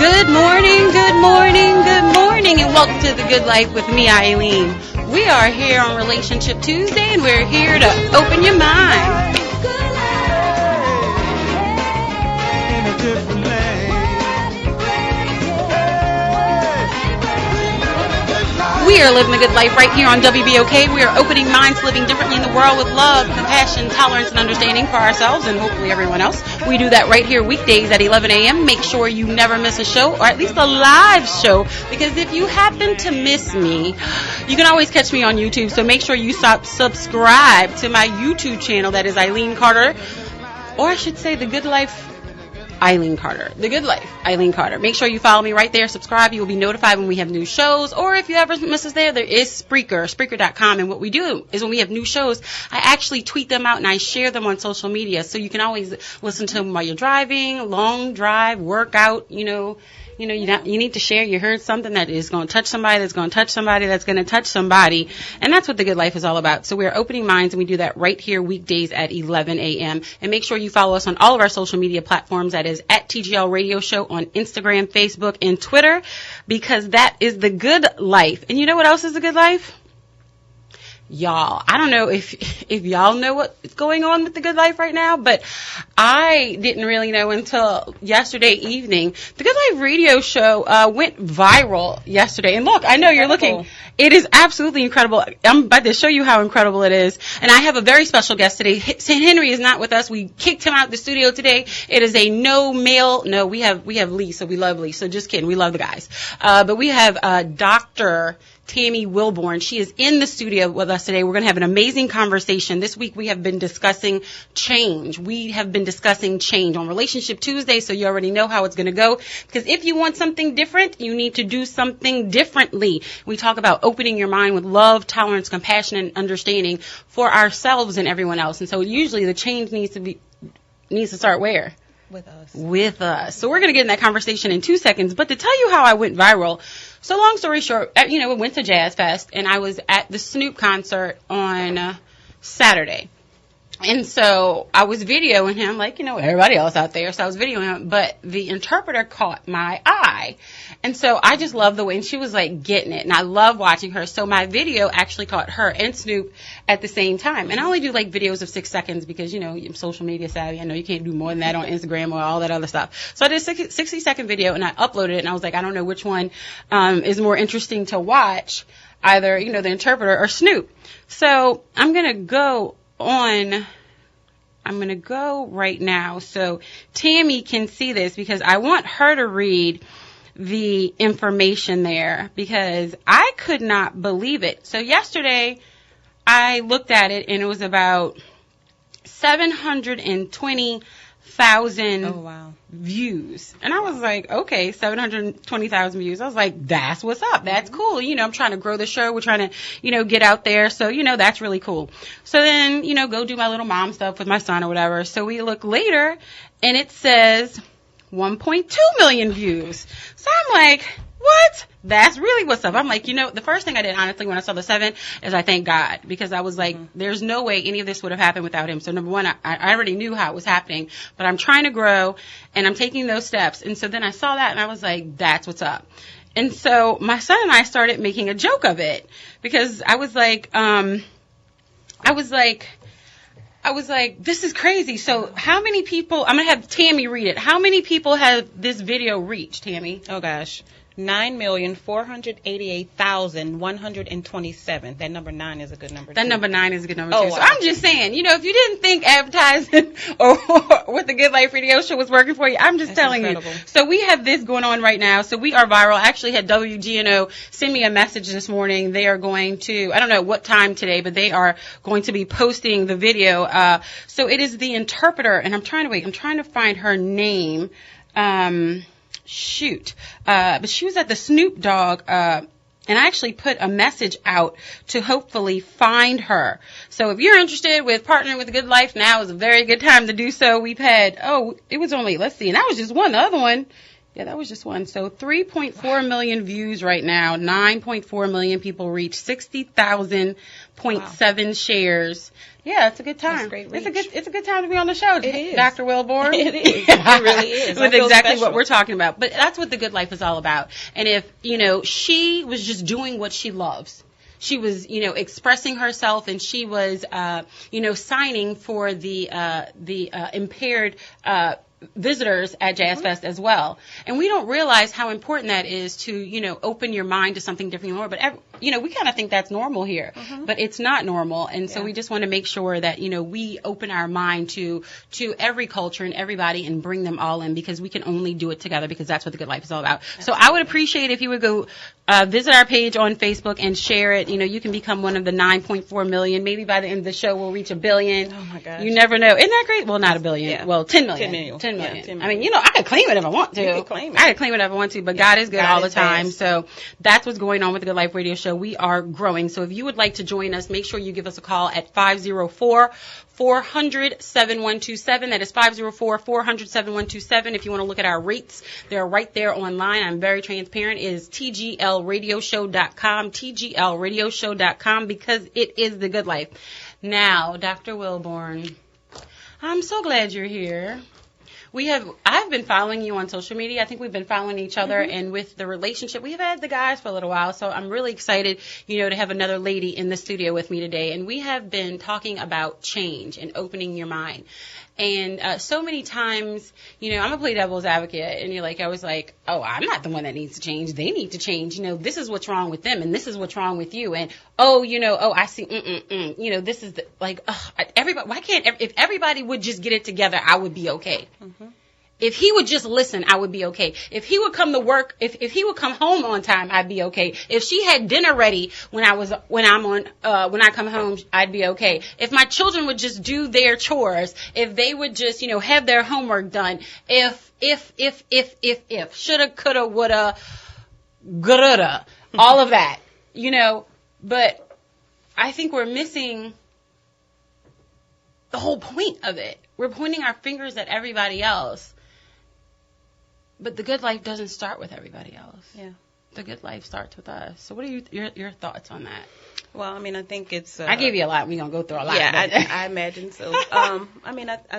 Good morning, good morning, good morning, and welcome to The Good Life with me, Eileen. We are here on Relationship Tuesday, and we're here to open your mind. We are living the good life right here on WBOK. We are opening minds, living differently in the world with love, compassion, tolerance, and understanding for ourselves and hopefully everyone else. We do that right here weekdays at 11 a.m. Make sure you never miss a show, or at least a live show, because if you happen to miss me, you can always catch me on YouTube. So make sure you subscribe to my YouTube channel. That is Eileen Carter, or I should say The Good Life Eileen Carter. The Good Life, Eileen Carter. Make sure you follow me right there. Subscribe. You will be notified when we have new shows. Or if you ever miss us there is Spreaker, Spreaker.com. And what we do is when we have new shows, I actually tweet them out and I share them on social media. So you can always listen to them while you're driving, long drive, workout, you need to share. You heard something that is going to touch somebody, that's going to touch somebody, that's going to touch somebody. And that's what The Good Life is all about. So we're opening minds, and we do that right here weekdays at 11 a.m. And make sure you follow us on all of our social media platforms. That is at TGL Radio Show on Instagram, Facebook, and Twitter, because that is The Good Life. And you know what else is The Good Life? Y'all, I don't know if y'all know what's going on with The Good Life right now, but I didn't really know until yesterday evening. The Good Life radio show went viral yesterday. And look, I know you're looking. It is absolutely incredible. I'm about to show you how incredible it is. And I have a very special guest today. St. Henry is not with us. We kicked him out of the studio today. It is a no, we have Lee, so we love Lee. So just kidding. We love the guys. But we have Dr. Tammy Wilborn. She is in the studio with us today. We're going to have an amazing conversation. This week we have been discussing change. We have been discussing change on Relationship Tuesday, so you already know how it's going to go. Because if you want something different, you need to do something differently. We talk about opening your mind with love, tolerance, compassion, and understanding for ourselves and everyone else. And so usually the change needs to start where? With us. So we're going to get in that conversation in 2 seconds. But to tell you how I went viral, so long story short, we went to Jazz Fest, and I was at the Snoop concert on Saturday. And so I was videoing him like, everybody else out there. So I was videoing him, but the interpreter caught my eye. And so I just love the way, and she was like getting it, and I love watching her. So my video actually caught her and Snoop at the same time. And I only do like videos of 6 seconds because, I'm social media savvy. I know you can't do more than that on Instagram or all that other stuff. So I did a 60-second video, and I uploaded it, and I was like, I don't know which one is more interesting to watch, either, the interpreter or Snoop. So I'm going to go right now so Tammy can see this, because I want her to read the information there, because I could not believe it. So yesterday I looked at it, and it was about 720,000 views. And I was like, okay, 720,000 views. I was like, that's what's up. That's cool. I'm trying to grow the show. We're trying to, get out there. So, that's really cool. So then, go do my little mom stuff with my son or whatever. So we look later, and it says 1.2 million views. So I'm like, what? That's really what's up. I'm like, the first thing I did, honestly, when I saw the 7 is I thank God, because I was like, there's no way any of this would have happened without him. So number one, I already knew how it was happening, but I'm trying to grow, and I'm taking those steps. And so then I saw that, and I was like, that's what's up. And so my son and I started making a joke of it, because I was like, this is crazy. So how many people, I'm going to have Tammy read it. How many people have this video reached, Tammy? Oh, gosh. 9,488,127. That number 9 is a good number, too. That number 9 is a good number, too. Oh, wow. So I'm just saying, if you didn't think advertising or with the Good Life radio show was working for you, I'm just telling incredible. you. So we have this going on right now. So we are viral. I actually had WGNO send me a message this morning. They are going to, I don't know what time today, but they are going to be posting the video. So it is the interpreter, and I'm trying to find her name. But she was at the Snoop Dogg, and I actually put a message out to hopefully find her. So if you're interested with partnering with The Good Life, now is a very good time to do so. We've had, it was only, let's see, and that was just one. The other one Yeah, that was just one. So 3.4 million views right now. 9.4 million people reach. 60,000.7 shares. Yeah, it's a good time. That's great reach. It's a good time to be on the show. It is. Dr. Wilborn. It is. It really is. With exactly what we're talking about. But that's what the good life is all about. And if, she was just doing what she loves. She was, expressing herself, and she was, signing for the impaired visitors at Jazz Fest as well. And we don't realize how important that is to, open your mind to something different more. But, we kind of think that's normal here. But it's not normal. And so we just want to make sure that, we open our mind to every culture and everybody and bring them all in, because we can only do it together, because that's what the good life is all about. Absolutely. So I would appreciate if you would go visit our page on Facebook and share it. You can become one of the 9.4 million. Maybe by the end of the show, we'll reach 1 billion. Oh, my gosh. You never know. Isn't that great? Well, not 1 billion. Yeah. Well, 10 million. 10 million. 10 million. Yeah, 10 I million. mean, I could claim it if I want to. You can claim it. I could claim it if I want to, but God is good all the time. Best. So that's what's going on with the Good Life Radio Show. We are growing. So if you would like to join us, make sure you give us a call at 504-400-7127. That is 504-400-7127. If you want to look at our rates, they're right there online. I'm very transparent. It is tglradioshow.com, tglradioshow.com, because it is the good life. Now, Dr. Wilborn, I'm so glad you're here. I've been following you on social media. I think we've been following each other, and with the relationship, we've had the guys for a little while, so I'm really excited, to have another lady in the studio with me today. And we have been talking about change and opening your mind. And so many times, I'm a play devil's advocate, and I was like, oh, I'm not the one that needs to change. They need to change. This is what's wrong with them, and this is what's wrong with you. And, I see, this is everybody, why can't, if everybody would just get it together, I would be okay. If he would just listen, I would be okay. If he would come to work, if he would come home on time, I'd be okay. If she had dinner ready when I come home, I'd be okay. If my children would just do their chores, if they would just, have their homework done, if, shoulda, coulda, woulda, gulda, all of that, but I think we're missing the whole point of it. We're pointing our fingers at everybody else. But the good life doesn't start with everybody else. Yeah. The good life starts with us. So what are your thoughts on that? Well, I mean, I think it's... I gave you a lot. We're going to go through a lot. Yeah, I imagine so. I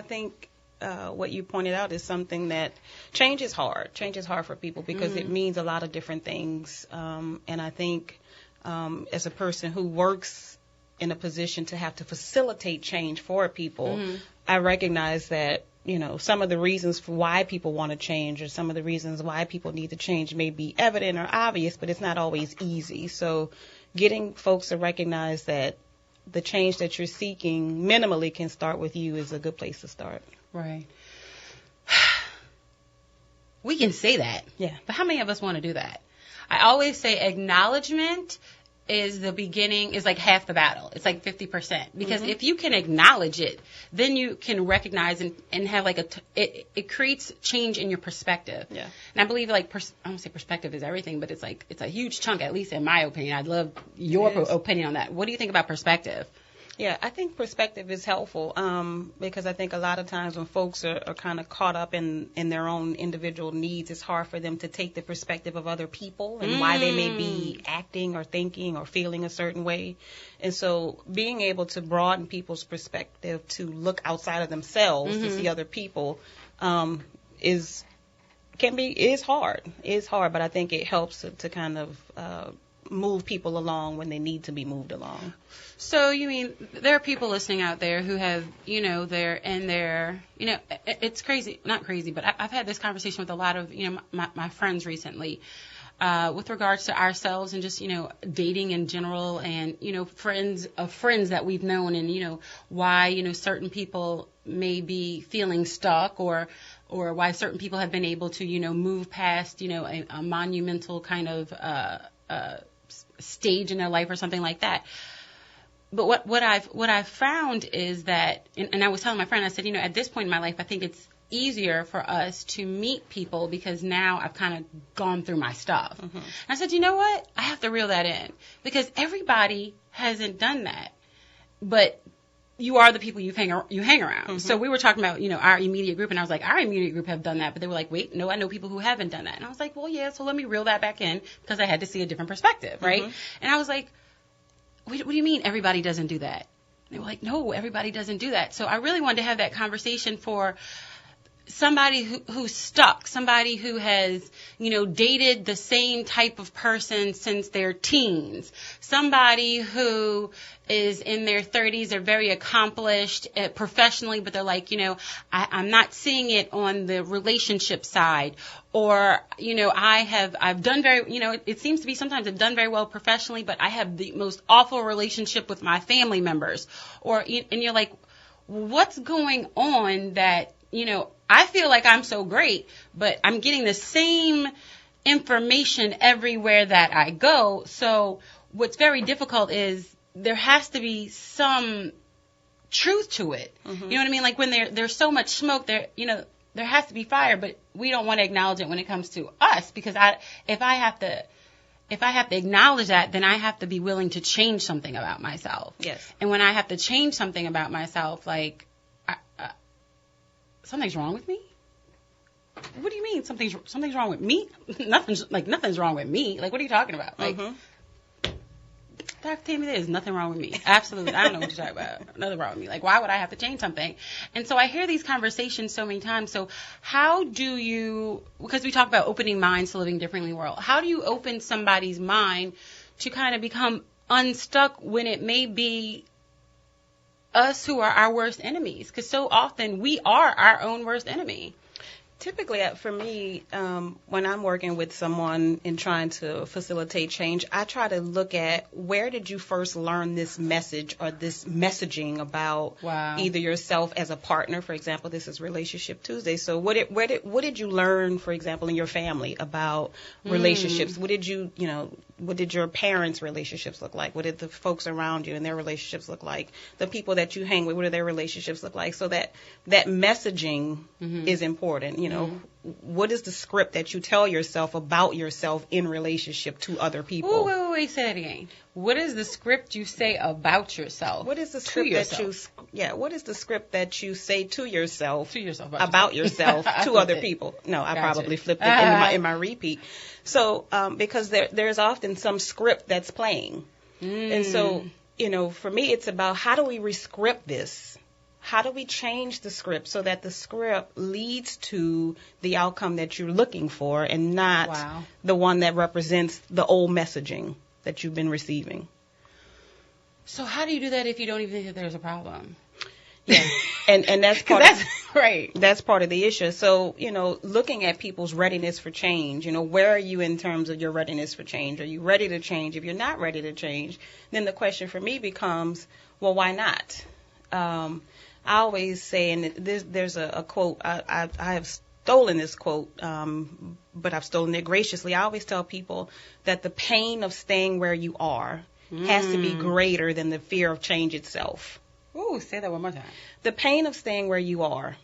think what you pointed out is something that change is hard. Change is hard for people because it means a lot of different things. And I think as a person who works in a position to have to facilitate change for people, I recognize that some of the reasons for why people want to change, or some of the reasons why people need to change, may be evident or obvious, but it's not always easy. So getting folks to recognize that the change that you're seeking minimally can start with you is a good place to start. Right. We can say that. Yeah. But how many of us want to do that? I always say acknowledgement is the beginning, is like half the battle. It's like 50%. Because if you can acknowledge it, then you can recognize and have it creates change in your perspective. Yeah. And I believe I don't say perspective is everything, but it's a huge chunk, at least in my opinion. I'd love your opinion on that. What do you think about perspective? Yeah, I think perspective is helpful because I think a lot of times when folks are kind of caught up in their own individual needs, it's hard for them to take the perspective of other people and why they may be acting or thinking or feeling a certain way. And so being able to broaden people's perspective to look outside of themselves to see other people is hard. It's hard, but I think it helps to kind of move people along when they need to be moved along. So you mean there are people listening out there who have, it's crazy, not crazy, but I've had this conversation with a lot of, my friends recently with regards to ourselves and just, dating in general and, friends of friends that we've known and, why, certain people may be feeling stuck or why certain people have been able to, move past, a monumental kind of stage in their life or something like that. But what I've found is that, and I was telling my friend, I said, at this point in my life, I think it's easier for us to meet people because now I've kind of gone through my stuff. And I said, you know what? I have to reel that in because everybody hasn't done that. But you are the people you hang around. So we were talking about, our immediate group, and I was like, our immediate group have done that, but they were like, wait, no, I know people who haven't done that. And I was like, well, yeah, so let me reel that back in, because I had to see a different perspective, right? And I was like, what do you mean everybody doesn't do that? And they were like, no, everybody doesn't do that. So I really wanted to have that conversation for somebody who's stuck, somebody who has, dated the same type of person since their teens, somebody who is in their 30s, they're very accomplished professionally, but they're like, I'm not seeing it on the relationship side, or, I've done very, it seems to be sometimes I've done very well professionally, but I have the most awful relationship with my family members, and you're like, what's going on that, I feel like I'm so great, but I'm getting the same information everywhere that I go. So what's very difficult is there has to be some truth to it. You know what I mean? Like when there's so much smoke, there has to be fire, but we don't want to acknowledge it when it comes to us, because if I have to acknowledge that, then I have to be willing to change something about myself. Yes. And when I have to change something about myself, like, something's wrong with me? What do you mean something's wrong with me? Nothing's wrong with me. Like, what are you talking about? Like, Dr. Tammy, there's nothing wrong with me. Absolutely. I don't know what you're talking about. Nothing wrong with me. Like, why would I have to change something? And so I hear these conversations so many times. So how do you, because we talk about opening minds to living differently in the world, how do you open somebody's mind to kind of become unstuck when it may be us who are our worst enemies? Because so often we are our own worst enemy. Typically, for me, when I'm working with someone and trying to facilitate change, I try to look at where did you first learn this message or this messaging about either yourself as a partner. For example, this is Relationship Tuesday. So what did you learn, for example, in your family about relationships? What did your parents' relationships look like? What did the folks around you and their relationships look like? The people that you hang with, what do their relationships look like? So that messaging is important. What is the script that you tell yourself about yourself in relationship to other people? Oh, wait, say that again. What is the script you say about yourself? What is the script what is the script that you say to yourself about yourself to other people? No, I probably flipped it in my repeat. So, because there's often some script that's playing. And so, for me, it's about how do we re-script this? How do we change the script so that the script leads to the outcome that you're looking for and not the one that represents the old messaging that you've been receiving? So how do you do that if you don't even think that there's a problem? Yeah, and that's part that's part of the issue. So, looking at people's readiness for change, where are you in terms of your readiness for change? Are you ready to change? If you're not ready to change, then the question for me becomes, well, why not? I always say, and there's a quote, I have stolen this quote, but I've stolen it graciously. I always tell people that the pain of staying where you are has to be greater than the fear of change itself. Ooh, say that one more time. The pain of staying where you are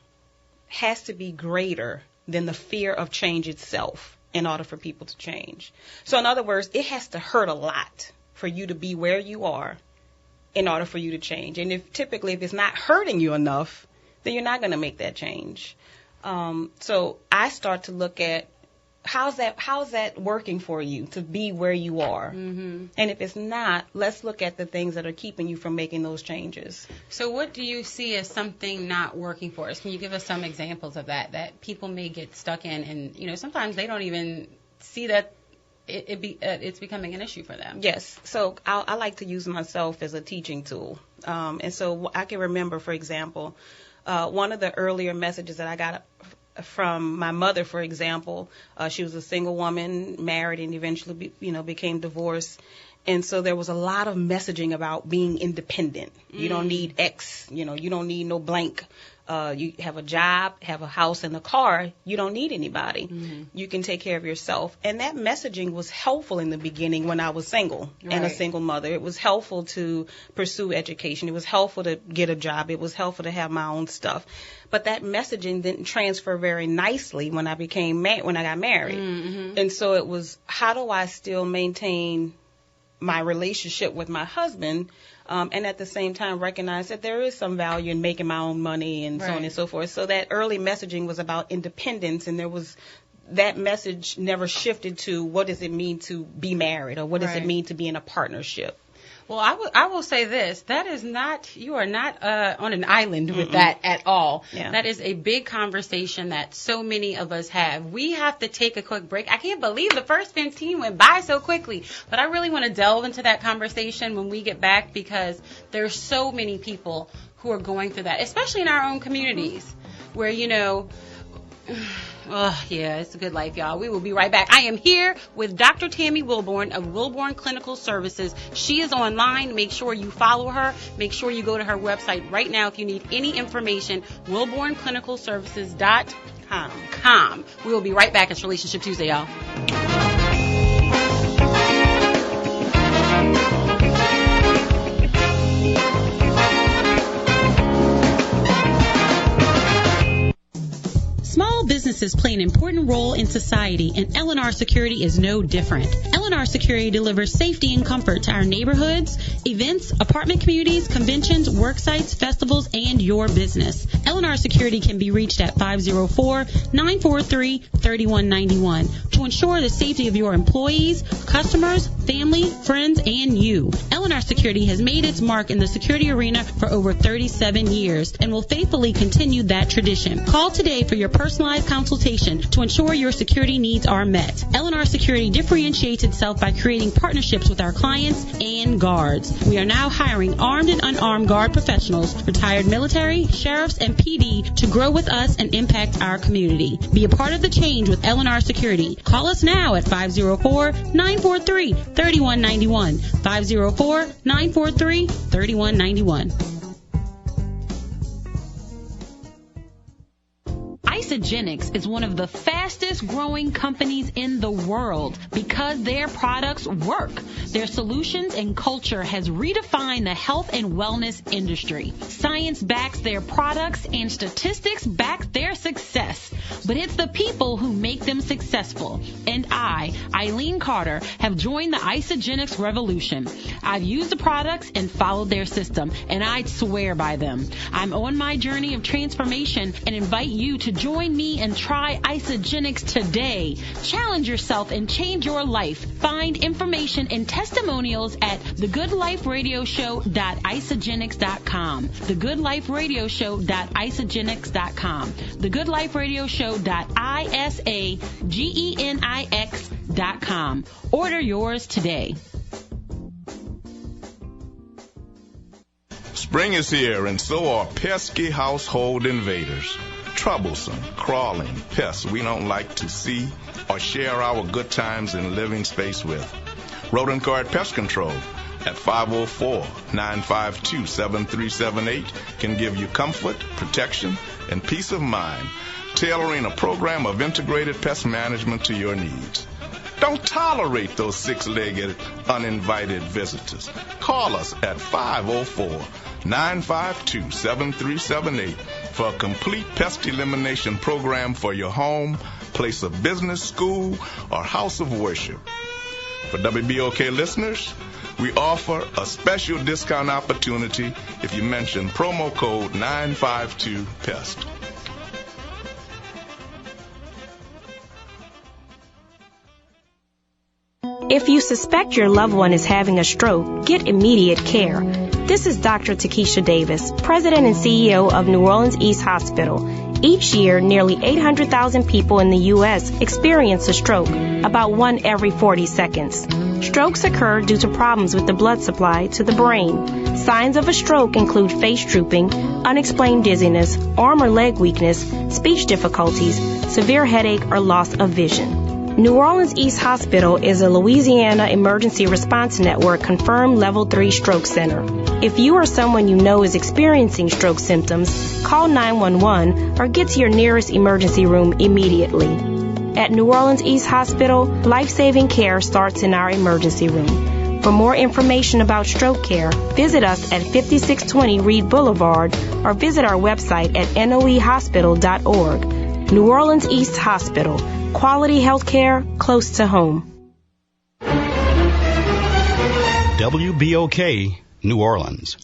has to be greater than the fear of change itself in order for people to change. So in other words, it has to hurt a lot for you to be where you are in order for you to change. And if it's not hurting you enough, then you're not going to make that change. So I start to look at how's that working for you to be where you are. And if it's not, let's look at the things that are keeping you from making those changes. So what do you see as something not working for us? Can you give us some examples of that people may get stuck in, and sometimes they don't even see that it's becoming an issue for them? Yes. So I like to use myself as a teaching tool. And so I can remember, for example, one of the earlier messages that I got from my mother, for example, she was a single woman, married, and eventually, became divorced. And so there was a lot of messaging about being independent. You don't need X, you don't need no blank. You have a job, have a house and a car. You don't need anybody. You can take care of yourself. And that messaging was helpful in the beginning when I was single and a single mother. It was helpful to pursue education. It was helpful to get a job. It was helpful to have my own stuff. But that messaging didn't transfer very nicely when I got married. And so it was, how do I still maintain my relationship with my husband, and at the same time recognize that there is some value in making my own money and so on and so forth. So that early messaging was about independence, and that message never shifted to what does it mean to be married or what does it mean to be in a partnership. Well, I will say this. That is not, you are not on an island with that at all. Yeah. That is a big conversation that so many of us have. We have to take a quick break. I can't believe the first 15 went by so quickly. But I really want to delve into that conversation when we get back, because there's so many people who are going through that, especially in our own communities where, you know, oh, yeah, it's a good life, y'all. We will be right back. I am here with Dr. Tammy Wilborn of Wilborn Clinical Services. She is online. Make sure you follow her. Make sure you go to her website right now if you need any information, wilbornclinicalservices.com. We will be right back. It's Relationship Tuesday, y'all. Small businesses play an important role in society, and L&R Security is no different. L&R Security delivers safety and comfort to our neighborhoods, events, apartment communities, conventions, work sites, festivals, and your business. L&R Security can be reached at 504-943-3191 to ensure the safety of your employees, customers, family, friends, and you. L&R Security has made its mark in the security arena for over 37 years and will faithfully continue that tradition. Call today for your personalized consultation to ensure your security needs are met. L&R Security differentiates itself by creating partnerships with our clients and guards. We are now hiring armed and unarmed guard professionals, retired military, sheriffs, and PD to grow with us and impact our community. Be a part of the change with L&R Security. Call us now at 504-943-3191. 504-943-3191. Isagenix is one of the fastest growing companies in the world because their products work. Their solutions and culture has redefined the health and wellness industry. Science backs their products and statistics back their success. But it's the people who make them successful. And I, Eileen Carter, have joined the Isagenix revolution. I've used the products and followed their system, and I'd swear by them. I'm on my journey of transformation and invite you to join me and try Isagenix today. Challenge yourself and change your life. Find information and testimonials at thegoodliferadioshow.isagenix.com. thegoodliferadioshow.isagenix.com. thegoodliferadioshow.isagenix.com. Order yours today. Spring is here, and so are pesky household invaders. Troublesome, crawling pests we don't like to see or share our good times in living space with. Rodent Guard Pest Control at 504-952-7378 can give you comfort, protection, and peace of mind, tailoring a program of integrated pest management to your needs. Don't tolerate those six-legged, uninvited visitors. Call us at 504-952-7378 for a complete pest elimination program for your home, place of business, school, or house of worship. For WBOK listeners, we offer a special discount opportunity if you mention promo code 952PEST. If you suspect your loved one is having a stroke, get immediate care. This is Dr. Takesha Davis, President and CEO of New Orleans East Hospital. Each year, nearly 800,000 people in the U.S. experience a stroke, about one every 40 seconds. Strokes occur due to problems with the blood supply to the brain. Signs of a stroke include face drooping, unexplained dizziness, arm or leg weakness, speech difficulties, severe headache, or loss of vision. New Orleans East Hospital is a Louisiana Emergency Response Network confirmed Level 3 stroke center. If you or someone you know is experiencing stroke symptoms, call 911 or get to your nearest emergency room immediately. At New Orleans East Hospital, life-saving care starts in our emergency room. For more information about stroke care, visit us at 5620 Reed Boulevard or visit our website at noehospital.org. New Orleans East Hospital. Quality health care close to home. WBOK New Orleans.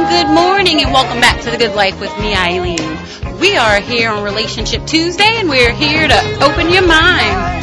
Good morning, and welcome back to The Good Life with me, Eileen. We are here on Relationship Tuesday, and we're here to open your mind.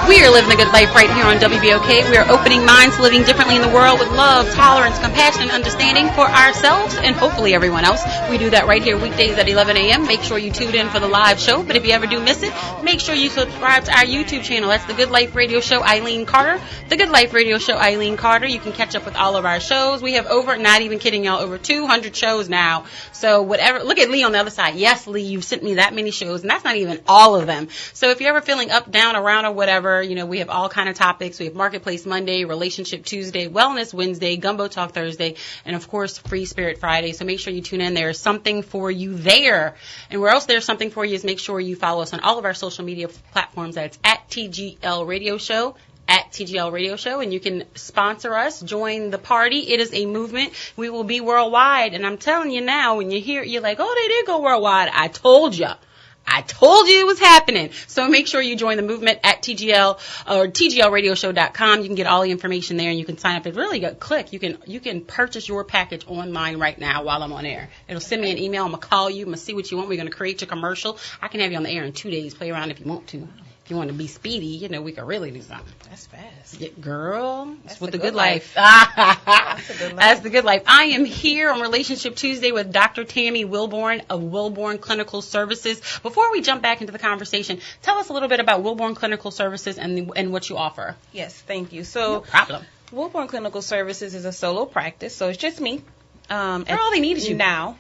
We are living a good life right here on WBOK. We are opening minds, living differently in the world with love, tolerance, compassion, and understanding for ourselves and hopefully everyone else. We do that right here weekdays at 11 a.m. Make sure you tune in for the live show. But if you ever do miss it, make sure you subscribe to our YouTube channel. That's The Good Life Radio Show, Eileen Carter. The Good Life Radio Show, Eileen Carter. You can catch up with all of our shows. We have not even kidding y'all, over 200 shows now. So whatever, look at Lee on the other side. Yes, Lee, you've sent me that many shows, and that's not even all of them. So if you're ever feeling up, down, around, or whatever, we have all kind of topics. We have Marketplace Monday, Relationship Tuesday, Wellness Wednesday, Gumbo Talk Thursday, and of course Free Spirit Friday. So make sure you tune in. There's something for you there. And where else there's something for you is make sure you follow us on all of our social media platforms. That's at TGL Radio Show. At TGL Radio Show, and you can sponsor us, join the party. It is a movement. We will be worldwide, and I'm telling you now, when you hear it, you're like, oh, they did go worldwide. I told you it was happening. So make sure you join the movement at TGL or TGLradioshow.com. You can get all the information there, and you can sign up. It's really a click. You can purchase your package online right now while I'm on air. It'll send me an email. I'm going to call you. I'm going to see what you want. We're going to create your commercial. I can have you on the air in 2 days. Play around if you want to. If you want to be speedy, we could really do something. That's fast. Yeah, girl, that's with the good life. That's the good life. That's the good life. I am here on Relationship Tuesday with Dr. Tammy Wilborn of Wilborn Clinical Services. Before we jump back into the conversation, tell us a little bit about Wilborn Clinical Services and what you offer. Yes, thank you. So, no problem. Wilborn Clinical Services is a solo practice, so it's just me. All they need is you now,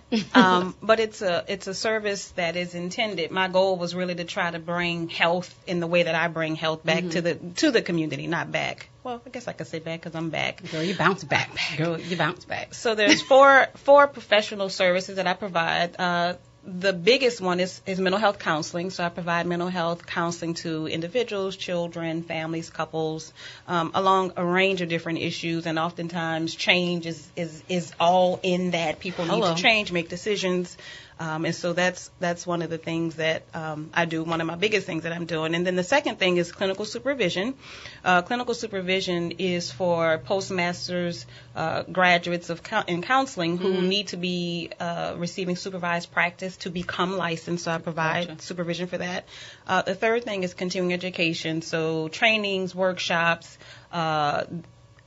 but it's a service that is intended. My goal was really to try to bring health in the way that I bring health back to the community, not back. Well, I guess I could say back because I'm back. Girl, you bounce back. Girl, you bounce back. So there's four professional services that I provide. The biggest one is mental health counseling. So I provide mental health counseling to individuals, children, families, couples, along a range of different issues. And oftentimes change is all in that. People need to change, make decisions. And so that's one of the things that I do, one of my biggest things that I'm doing. And then the second thing is clinical supervision. Clinical supervision is for postmasters, graduates in counseling who need to be receiving supervised practice to become licensed. So I provide supervision for that. The third thing is continuing education. So trainings, workshops,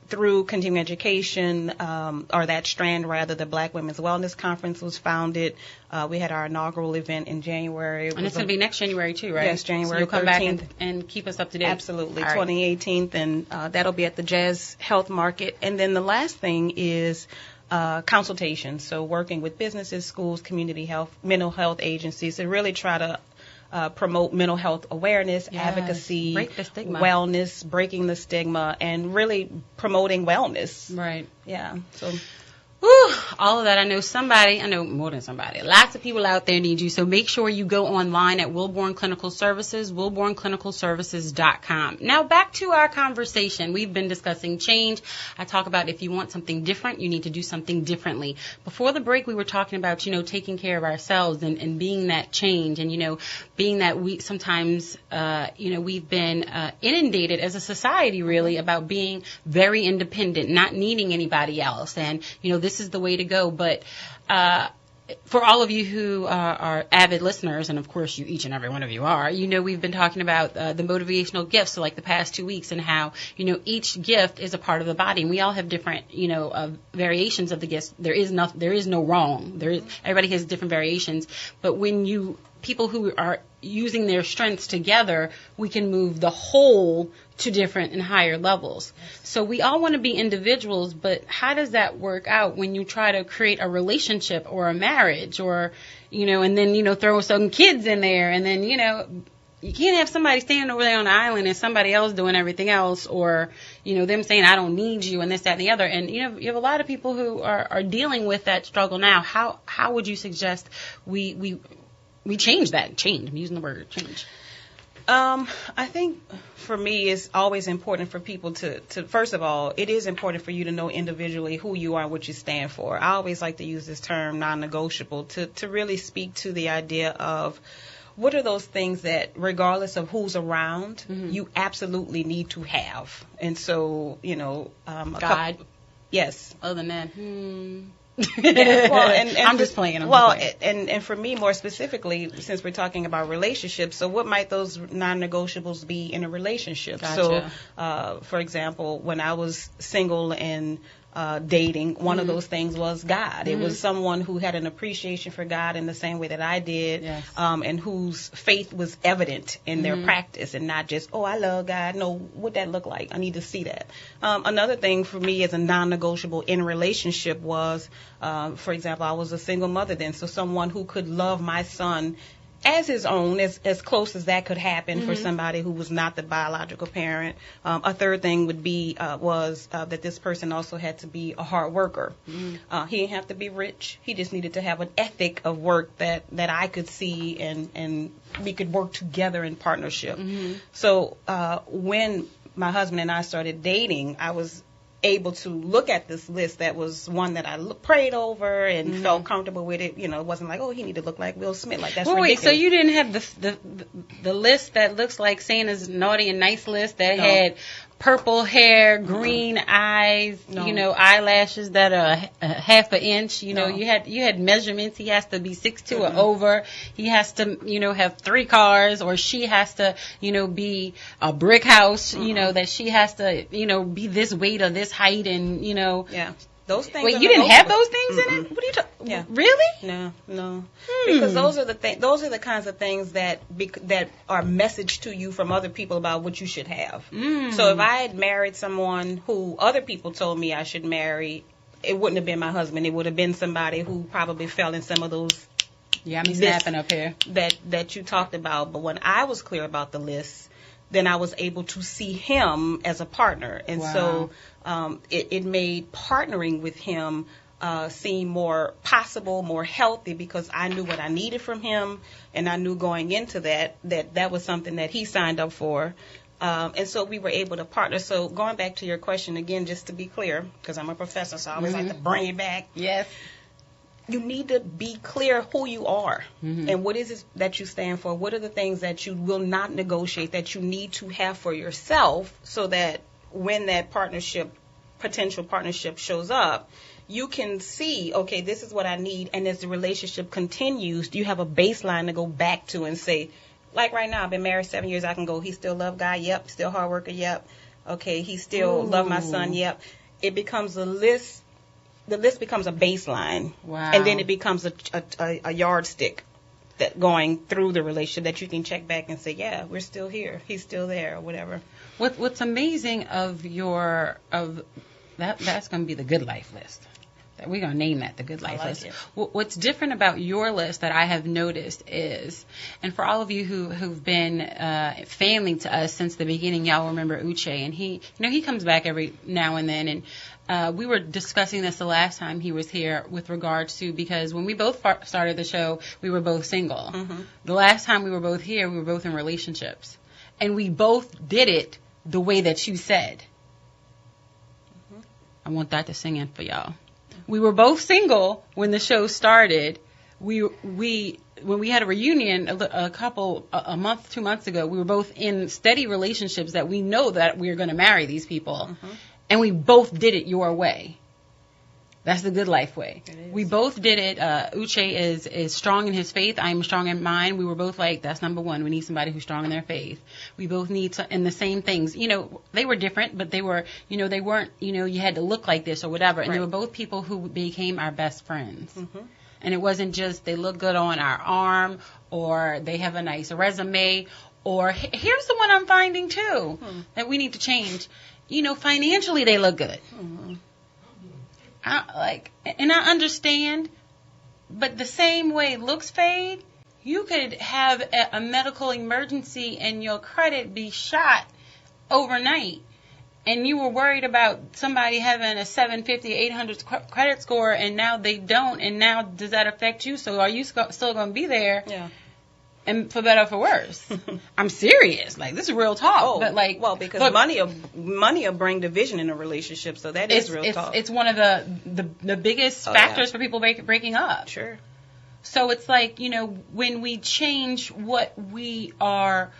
through continuing education, or that strand rather, the Black Women's Wellness Conference was founded. We had our inaugural event in January. And it's going to be next January too, right? Yes, January 13th. So you'll come back and keep us up to date. Absolutely, 2018th, and that'll be at the Jazz Health Market. And then the last thing is consultation. So working with businesses, schools, community health, mental health agencies to really try to promote mental health awareness, advocacy, wellness, breaking the stigma, and really promoting wellness. Right. Yeah. So. Whew, all of that. I know more than somebody. Lots of people out there need you. So make sure you go online at Wilborn Clinical Services, wilbornclinicalservices.com. Now back to our conversation. We've been discussing change. I talk about if you want something different, you need to do something differently. Before the break, we were talking about, taking care of ourselves and being that change and, being that we sometimes, we've been inundated as a society really about being very independent, not needing anybody else. And, this is the way to go. But for all of you who are avid listeners, and of course each and every one of you are, we've been talking about the motivational gifts, so like the past 2 weeks, and how, each gift is a part of the body. And we all have different, variations of the gifts. There is no wrong. Everybody has different variations. But when people who are using their strengths together, we can move the whole to different and higher levels. So we all want to be individuals, but how does that work out when you try to create a relationship or a marriage or, and then, throw some kids in there and then, you can't have somebody standing over there on the island and somebody else doing everything else, or, them saying, I don't need you, and this, that, and the other. And, you have a lot of people who are dealing with that struggle now. How would you suggest we change that? Change. I'm using the word change. I think for me, it's always important for people to first of all, it is important for you to know individually who you are and what you stand for. I always like to use this term non-negotiable to really speak to the idea of what are those things that, regardless of who's around, you absolutely need to have. And so, God. Yes. Other than that, Yeah, well, and I'm just playing. And for me, more specifically, since we're talking about relationships, so what might those non-negotiables be in a relationship? Gotcha. So, for example, when I was single and dating, one of those things was God. It was someone who had an appreciation for God in the same way that I did, yes. And whose faith was evident in their practice, and not just, oh, I love God. No, what that look like? I need to see that. Another thing for me as a non-negotiable in relationship was, for example, I was a single mother then, so someone who could love my son as his own, as close as that could happen for somebody who was not the biological parent. A third thing would be was that this person also had to be a hard worker. He didn't have to be rich. He just needed to have an ethic of work that I could see, and we could work together in partnership. So when my husband and I started dating, I was able to look at this list that was one that I prayed over and felt comfortable with it. It wasn't like, oh, he need to look like Will Smith. Like, that's ridiculous. Wait, so you didn't have the list that looks like Santa's naughty and nice list that had purple hair, green eyes, eyelashes that are a half an inch. You had measurements. He has to be 6'2" or over. He has to, have 3 cars, or she has to, be a brick house. That she has to, be this weight or this height, and Yeah. Those things. Wait, you didn't have those things in it? What are you talking? Yeah. Really? No. Because those are the kinds of things that are messaged to you from other people about what you should have. So if I had married someone who other people told me I should marry, it wouldn't have been my husband. It would have been somebody who probably fell in some of those. Yeah, I'm snapping up here. That you talked about. But when I was clear about the list, then I was able to see him as a partner. And so it made partnering with him seem more possible, more healthy, because I knew what I needed from him, and I knew going into that was something that he signed up for. And so we were able to partner. So going back to your question again, just to be clear, because I'm a professor, so I always like to bring it back. Yes. You need to be clear who you are and what is it that you stand for. What are the things that you will not negotiate, that you need to have for yourself, so that when that potential partnership shows up, you can see, okay, this is what I need. And as the relationship continues, you have a baseline to go back to and say, like right now, I've been married 7 years. I can go, he still love God. Yep. Still hard worker. Yep. Okay. He still love my son. Yep. It becomes a list. The list becomes a baseline. Wow. And then it becomes a yardstick that going through the relationship that you can check back and say, yeah, we're still here. He's still there, or whatever. What's amazing of that's going to be the good life list. We're going to name that the good life list. It. What's different about your list that I have noticed is, and for all of you who've been family to us since the beginning, y'all remember Uche, and he comes back every now and then, and we were discussing this the last time he was here with regards to, because when we both started the show, we were both single. The last time we were both here, we were both in relationships, and we both did it the way that you said. I want that to sing in for y'all. We were both single when the show started. When we had a reunion a month, 2 months ago, we were both in steady relationships that we know that we are going to marry these people. And we both did it your way. That's the good life way. We both did it. Uche is strong in his faith. I am strong in mine. We were both like, that's number one. We need somebody who's strong in their faith. We both need and the same things. They were different, but they were, they weren't, you had to look like this or whatever. And they were both people who became our best friends. And it wasn't just they look good on our arm, or they have a nice resume, or here's the one I'm finding too that we need to change. Financially they look good. I understand, but the same way looks fade, You could have a medical emergency and your credit be shot overnight. And you were worried about somebody having a 750, 800 credit score, and now they don't. And now, does that affect you? So are you still going to be there? Yeah. And for better or for worse? I'm serious. Like, this is real talk. Oh, but like, well, because money will bring division in a relationship, so that is real talk. It's one of the biggest factors for people breaking up. Sure. So it's like, when we change what we are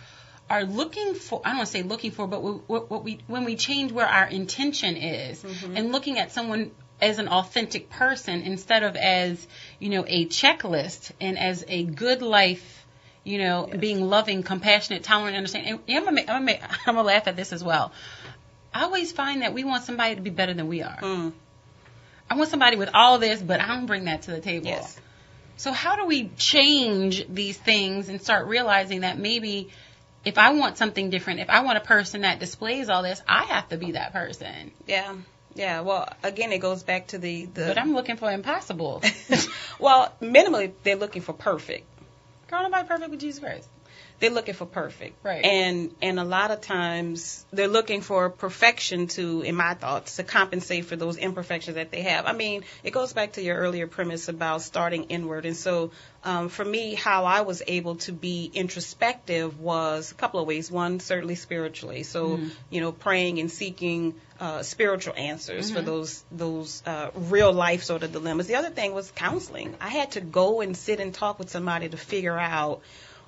looking for, I don't want to say looking for, but when we change where our intention is, and looking at someone as an authentic person instead of as, a checklist, and as a good life, being loving, compassionate, tolerant, understanding. And I'm gonna laugh at this as well. I always find that we want somebody to be better than we are. I want somebody with all this, but I don't bring that to the table. Yes. So how do we change these things and start realizing that maybe if I want something different, if I want a person that displays all this, I have to be that person. Yeah. Yeah. Well, again, it goes back to the. But I'm looking for impossible. Well, minimally, they're looking for perfect. Girl, nobody perfect with Jesus Christ. They're looking for perfect. Right. And a lot of times they're looking for perfection in my thoughts, to compensate for those imperfections that they have. I mean, it goes back to your earlier premise about starting inward. And so for me, how I was able to be introspective was a couple of ways. One, certainly spiritually. So, praying and seeking spiritual answers for those real life sort of dilemmas. The other thing was counseling. I had to go and sit and talk with somebody to figure out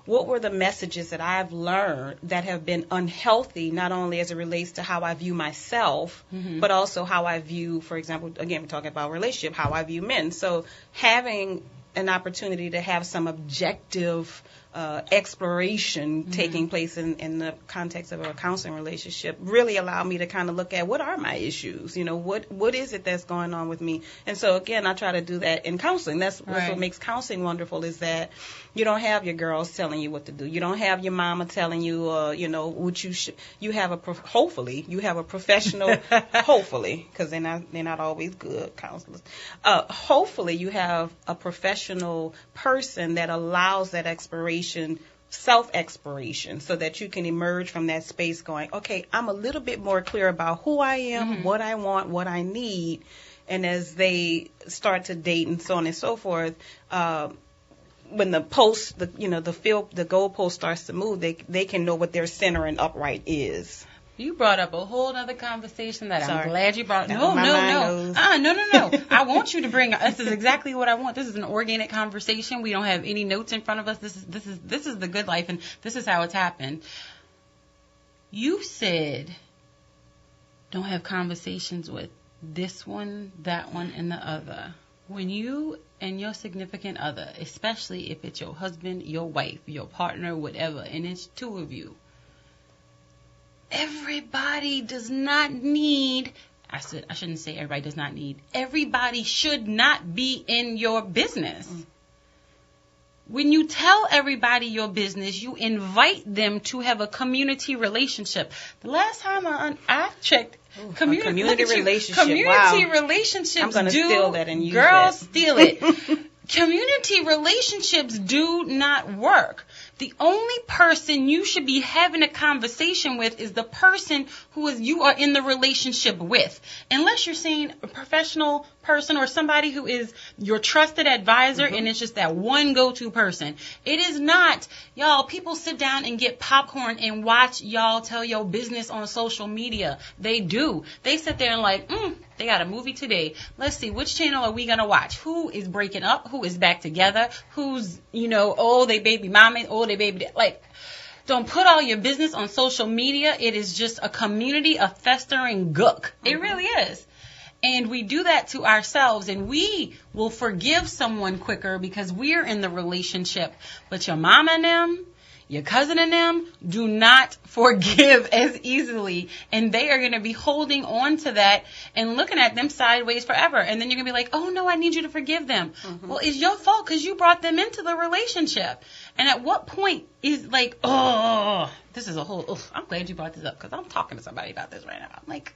what were the messages that I've learned that have been unhealthy, not only as it relates to how I view myself, but also how I view, for example, again, we're talking about relationship, how I view men. So having an opportunity to have some objective exploration taking place in the context of a counseling relationship really allowed me to kind of look at what are my issues, what is it that's going on with me. And so again, I try to do that in counseling. That's what makes counseling wonderful, is that you don't have your girls telling you what to do. You don't have your mama telling you, what you should. You have hopefully you have a professional, hopefully, because they're not always good counselors. Hopefully you have a professional person that allows that self-exploration, so that you can emerge from that space going, okay, I'm a little bit more clear about who I am, what I want, what I need. And as they start to date and so on and so forth, when the goalpost starts to move, they can know what their center and upright is. You brought up a whole other conversation that Sorry. I'm glad you brought. No. No. I want you to bring. This is exactly what I want. This is an organic conversation. We don't have any notes in front of us. This is the good life, and this is how it's happened. You said don't have conversations with this one, that one, and the other. When you and your significant other, especially if it's your husband, your wife, your partner, whatever, and it's two of you. Everybody does not need, I shouldn't say everybody does not need, everybody should not be in your business. When you tell everybody your business, you invite them to have a community relationship. The last time I checked, community relationships I'm gonna steal that and use girl, that. steal it. Community relationships do not work. The only person you should be having a conversation with is the person you are in the relationship with. Unless you're saying a professional person or somebody who is your trusted advisor and it's just that one go-to person. It is not, y'all, people sit down and get popcorn and watch y'all tell your business on social media. They do. They sit there and like, they got a movie today. Let's see, which channel are we going to watch? Who is breaking up? Who is back together? Who's, they baby mama, they baby dad. Like, don't put all your business on social media. It is just a community of festering gook. It really is. And we do that to ourselves, and we will forgive someone quicker because we're in the relationship. But your mama and them, your cousin and them do not forgive as easily, and they are going to be holding on to that and looking at them sideways forever. And then you're going to be like, oh, no, I need you to forgive them. Well, it's your fault because you brought them into the relationship. And at what point is like, this is a whole, I'm glad you brought this up because I'm talking to somebody about this right now. I'm like,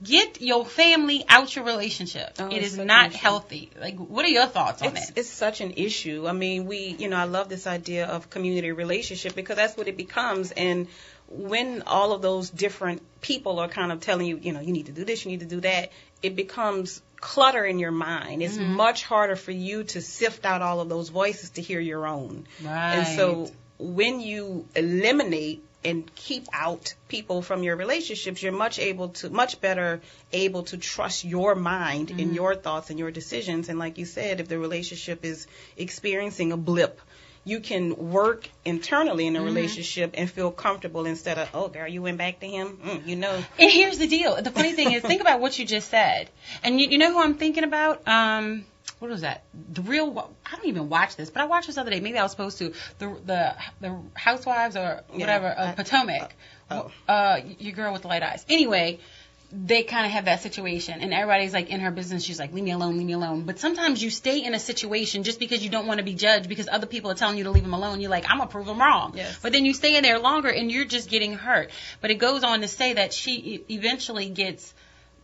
Get your family out your relationship. It is not healthy. Like, what are your thoughts on that? It's such an issue. I mean, I love this idea of community relationship because that's what it becomes. And when all of those different people are kind of telling you, you need to do this, you need to do that, it becomes clutter in your mind. It's much harder for you to sift out all of those voices to hear your own. Right. And so when you eliminate and keep out people from your relationships, you're much better able to trust your mind and your thoughts and your decisions. And like you said, if the relationship is experiencing a blip, you can work internally in a relationship and feel comfortable instead of, oh, girl, you went back to him, And here's the deal. The funny thing is, think about what you just said. And you know who I'm thinking about? What was that? I don't even watch this, but I watched this the other day. Maybe I was supposed to. The Housewives or whatever of Potomac. Your girl with the light eyes. Anyway, they kind of have that situation, and everybody's like in her business. She's like, leave me alone, leave me alone. But sometimes you stay in a situation just because you don't want to be judged because other people are telling you to leave them alone. You're like, I'm going to prove them wrong. Yes. But then you stay in there longer, and you're just getting hurt. But it goes on to say that she eventually gets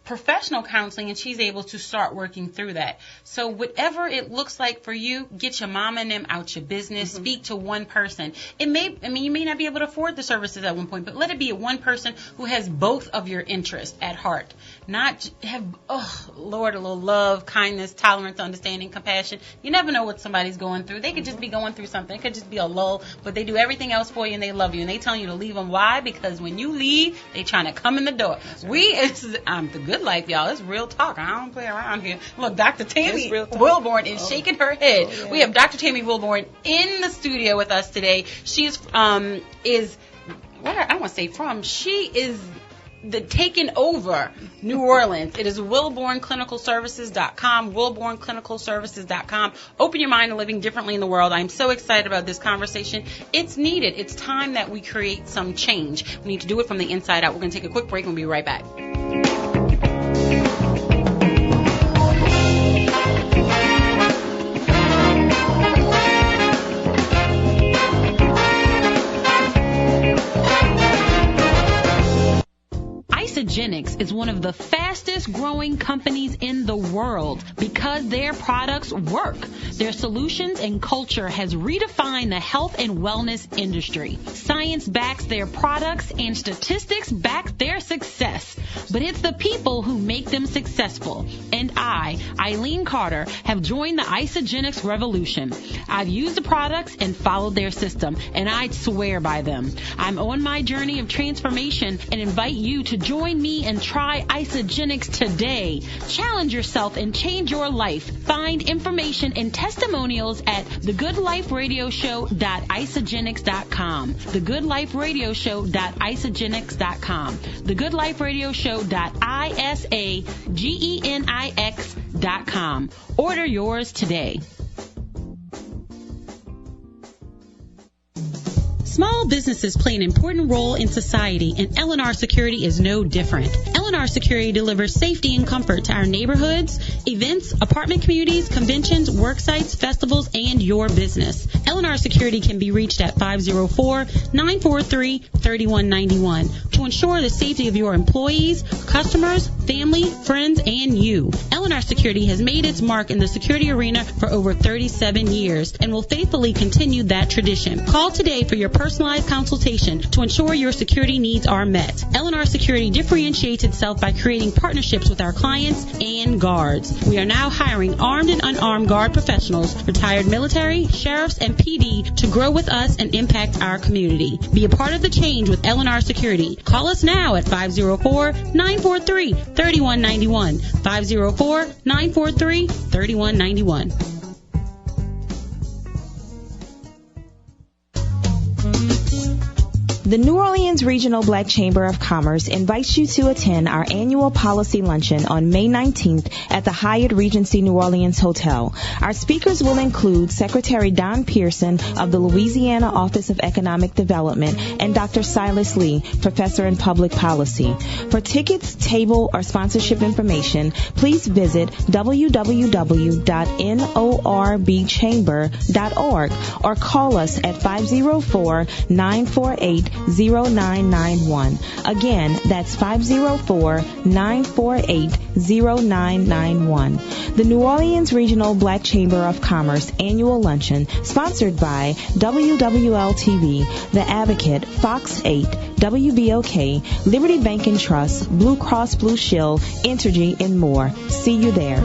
professional counseling, and she's able to start working through that. So whatever it looks like for you, get your mom and them out your business. Speak to one person. You may not be able to afford the services at one point, but let it be one person who has both of your interests at heart. Not have, Lord, a little love, kindness, tolerance, understanding, compassion. You never know what somebody's going through. They could just be going through something. It could just be a lull, but they do everything else for you, and they love you, and they telling you to leave them. Why? Because when you leave, they trying to come in the door. I'm the good life, y'all. It's real talk. I don't play around here. Look, Dr. Tammy Wilborn is shaking her head. Oh, yeah. We have Dr. Tammy Wilborn in the studio with us today. She is I don't want to say from. She is taking over New Orleans. It is WilbornClinicalServices.com, WilbornClinicalServices.com. Open your mind to living differently in the world. I'm so excited about this conversation. It's needed. It's time that we create some change. We need to do it from the inside out. We're going to take a quick break and we'll be right back. Isagenix is one of the fastest growing companies in the world because their products work. Their solutions and culture has redefined the health and wellness industry. Science backs their products and statistics back their success. But it's the people who make them successful. And I, Eileen Carter, have joined the Isagenix revolution. I've used the products and followed their system, and I swear by them. I'm on my journey of transformation and invite you to join me and try Isagenix today. Challenge yourself and change your life. Find information and testimonials at thegoodliferadioshow.isagenix.com. thegoodliferadioshow.isagenix.com. thegoodliferadioshow.isagenix.com. Order yours today. Small businesses play an important role in society, and L&R Security is no different. L&R Security delivers safety and comfort to our neighborhoods, events, apartment communities, conventions, work sites, festivals, and your business. L&R Security can be reached at 504-943-3191 to ensure the safety of your employees, customers, family, friends, and you. L&R Security has made its mark in the security arena for over 37 years and will faithfully continue that tradition. Call today for your personalized consultation to ensure your security needs are met. L&R Security differentiates itself by creating partnerships with our clients and guards. We are now hiring armed and unarmed guard professionals, retired military, sheriffs, and PD to grow with us and impact our community. Be a part of the change with L&R Security. Call us now at 504-943-3191. 504-943-3191. The New Orleans Regional Black Chamber of Commerce invites you to attend our annual policy luncheon on May 19th at the Hyatt Regency New Orleans Hotel. Our speakers will include Secretary Don Pearson of the Louisiana Office of Economic Development and Dr. Silas Lee, Professor in Public Policy. For tickets, table, or sponsorship information, please visit www.norbchamber.org or call us at 504-948 504-948-0991. Again, that's 504-948-0991. The New Orleans Regional Black Chamber of Commerce Annual Luncheon, sponsored by WWL-TV, The Advocate, Fox 8, WBOK, Liberty Bank and Trust, Blue Cross Blue Shield, Entergy, and more. See you there.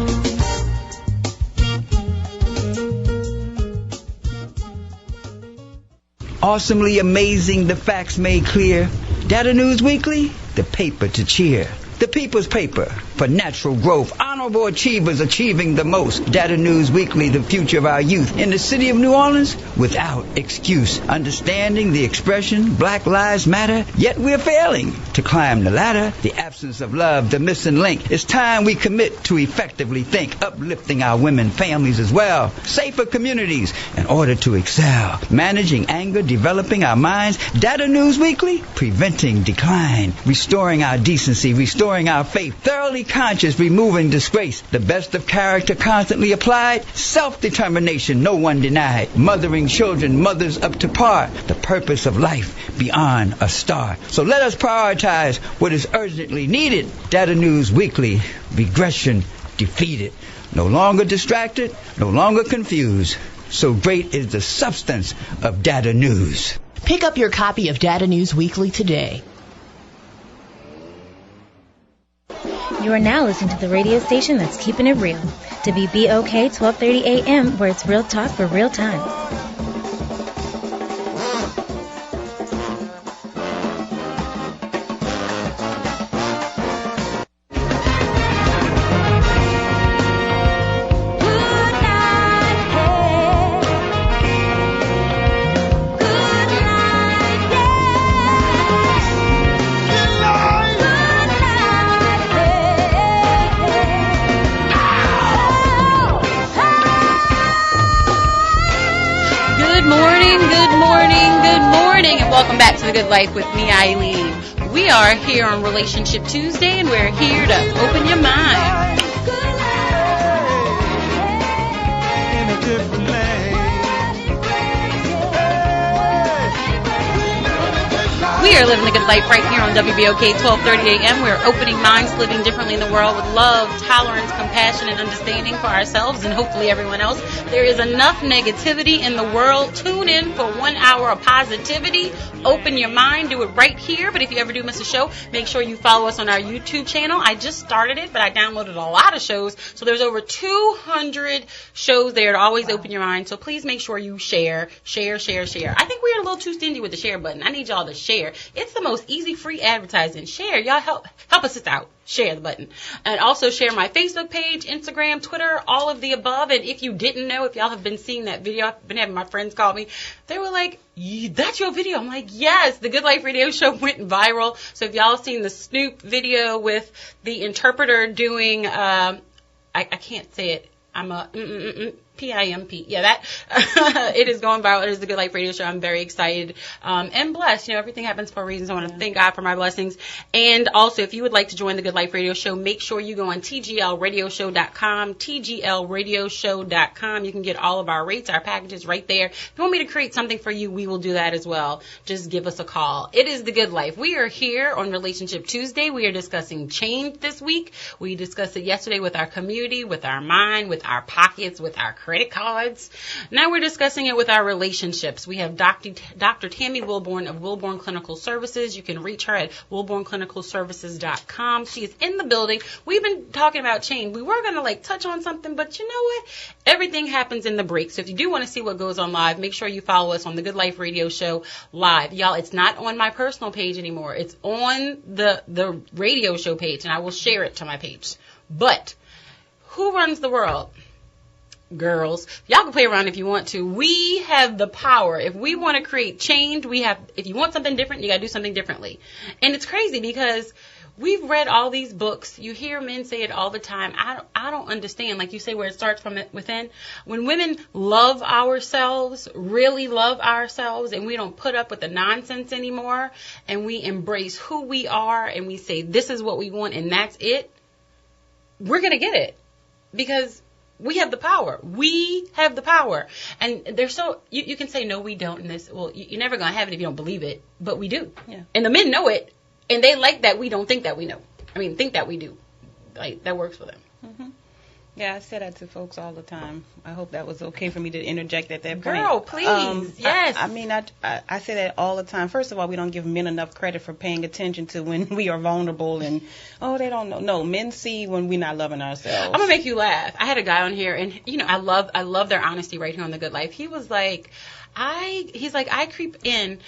Awesomely amazing, the facts made clear. Data News Weekly, the paper to cheer. The people's paper for natural growth. Honorable achievers achieving the most. Data News Weekly, the future of our youth. In the city of New Orleans, without excuse. Understanding the expression, Black Lives Matter, yet we're failing to climb the ladder. The absence of love, the missing link. It's time we commit to effectively think, uplifting our women, families as well. Safer communities in order to excel. Managing anger, developing our minds. Data News Weekly, preventing decline. Restoring our decency, restoring our faith, thoroughly conscious, removing disgrace, the best of character constantly applied, self-determination, no one denied, mothering children, mothers up to par, the purpose of life beyond a star. So let us prioritize what is urgently needed. Data News Weekly, regression defeated, no longer distracted, no longer confused. So great is the substance of Data News. Pick up your copy of Data News Weekly today. You are now listening to the radio station that's keeping it real. WBOK 1230 AM, where it's real talk for real time. Welcome back to The Good Life with me, Eileen. We are here on Relationship Tuesday, and we're here to open your mind. We are living the good life right here on WBOK 1230 AM. We're opening minds, living differently in the world with love, tolerance, compassion, and understanding for ourselves and hopefully everyone else. There is enough negativity in the world. Tune in for 1 hour of positivity. Open your mind. Do it right here. But if you ever do miss a show, make sure you follow us on our YouTube channel. I just started it, but I downloaded a lot of shows. So there's over 200 shows there to always open your mind. So please make sure you share. I think we're a little too stingy with the share button. I need y'all to share. It's the most easy free advertising. Share. Y'all help us out. Share the button. And also share my Facebook page, Instagram, Twitter, all of the above. And if you didn't know, if y'all have been seeing that video, I've been having my friends call me. They were like, that's your video. I'm like, yes, the Good Life radio show went viral. So if y'all have seen the Snoop video with the interpreter doing, I can't say it. I'm a PIMP. Yeah, that it is going viral. It is the Good Life radio show. I'm very excited and blessed. You know, everything happens for a reason. So I want to thank God for my blessings. And also, if you would like to join the Good Life radio show, make sure you go on tglradioshow.com, tglradioshow.com. You can get all of our rates, our packages right there. If you want me to create something for you, we will do that as well. Just give us a call. It is the Good Life. We are here on Relationship Tuesday. We are discussing change this week. We discussed it yesterday with our community, with our mind, with our pockets, with our credit cards. Now we're discussing it with our relationships. We have Dr. Tammy Wilborn of Wilborn Clinical Services. You can reach her at wilbornclinicalservices.com. She is in the building. We've been talking about change. We were going to touch on something, but you know what? Everything happens in the break. So if you do want to see what goes on live, make sure you follow us on the Good Life Radio Show live. Y'all, it's not on my personal page anymore. It's on the radio show page, and I will share it to my page. But who runs the world? Girls. Y'all can play around if you want to. We have the power. If we want to create change, if you want something different, you got to do something differently. And it's crazy because we've read all these books. You hear men say it all the time. I don't understand. Like you say, where it starts from within. When women love ourselves, really love ourselves, and we don't put up with the nonsense anymore, and we embrace who we are, and we say, this is what we want, and that's it, we're going to get it. Because We have the power. We have the power. And they're so, you can say, no, we don't. And this, well, you're never going to have it if you don't believe it. But we do. Yeah. And the men know it. And they like that we don't think that we know. Think that we do. Like, that works for them. Mm-hmm. Yeah, I say that to folks all the time. I hope that was okay for me to interject at that point. Girl, please. Yes. I say that all the time. First of all, we don't give men enough credit for paying attention to when we are vulnerable and, they don't know. No, men see when we're not loving ourselves. I'm going to make you laugh. I had a guy on here, and, I love their honesty right here on The Good Life. He was like, I creep in